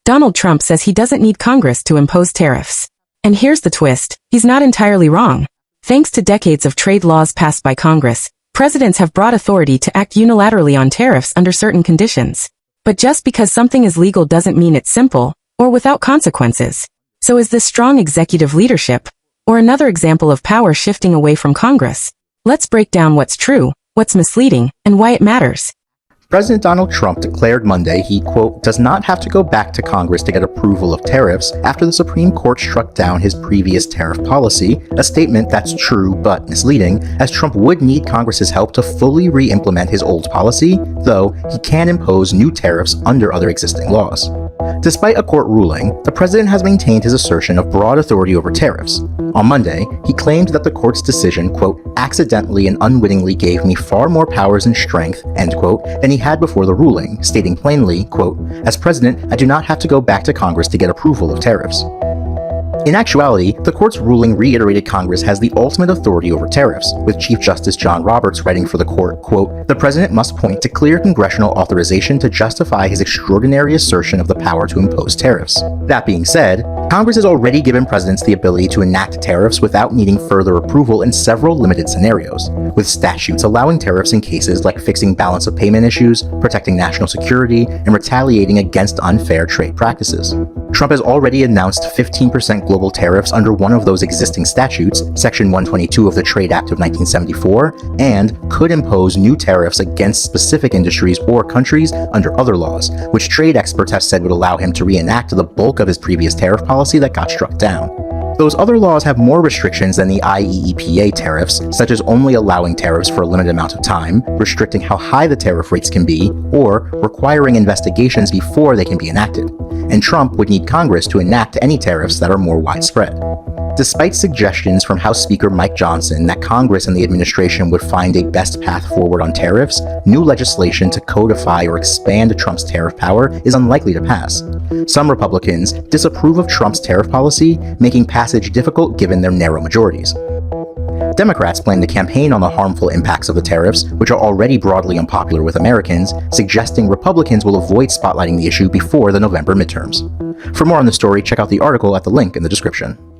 Donald Trump says he doesn't need Congress to impose tariffs. And here's the twist, he's not entirely wrong. Thanks to decades of trade laws passed by Congress, presidents have broad authority to act unilaterally on tariffs under certain conditions. But just because something is legal doesn't mean it's simple, or without consequences. So is this strong executive leadership, or another example of power shifting away from Congress? Let's break down what's true, what's misleading, and why it matters. President Donald Trump declared Monday he, quote, does not have to go back to Congress to get approval of tariffs after the Supreme Court struck down his previous tariff policy, a statement that's true but misleading, as Trump would need Congress's help to fully re-implement his old policy, though he can impose new tariffs under other existing laws. Despite a court ruling, the president has maintained his assertion of broad authority over tariffs. On Monday, he claimed that the court's decision, quote, accidentally and unwittingly gave me far more powers and strength, end quote, than he had before the ruling, stating plainly, quote, as president, I do not have to go back to Congress to get approval of tariffs. In actuality, the court's ruling reiterated Congress has the ultimate authority over tariffs, with Chief Justice John Roberts writing for the court, quote, the president must point to clear congressional authorization to justify his extraordinary assertion of the power to impose tariffs. That being said, Congress has already given presidents the ability to enact tariffs without needing further approval in several limited scenarios, with statutes allowing tariffs in cases like fixing balance of payment issues, protecting national security, and retaliating against unfair trade practices. Trump has already announced 15% global tariffs under one of those existing statutes, Section 122 of the Trade Act of 1974, and could impose new tariffs against specific industries or countries under other laws, which trade experts have said would allow him to reenact the bulk of his previous tariff policy that got struck down. Those other laws have more restrictions than the IEEPA tariffs, such as only allowing tariffs for a limited amount of time, restricting how high the tariff rates can be, or requiring investigations before they can be enacted. And Trump would need Congress to enact any tariffs that are more widespread. Despite suggestions from House Speaker Mike Johnson that Congress and the administration would find a best path forward on tariffs, new legislation to codify or expand Trump's tariff power is unlikely to pass. Some Republicans disapprove of Trump's tariff policy, making passage difficult given their narrow majorities. Democrats plan to campaign on the harmful impacts of the tariffs, which are already broadly unpopular with Americans, suggesting Republicans will avoid spotlighting the issue before the November midterms. For more on the story, check out the article at the link in the description.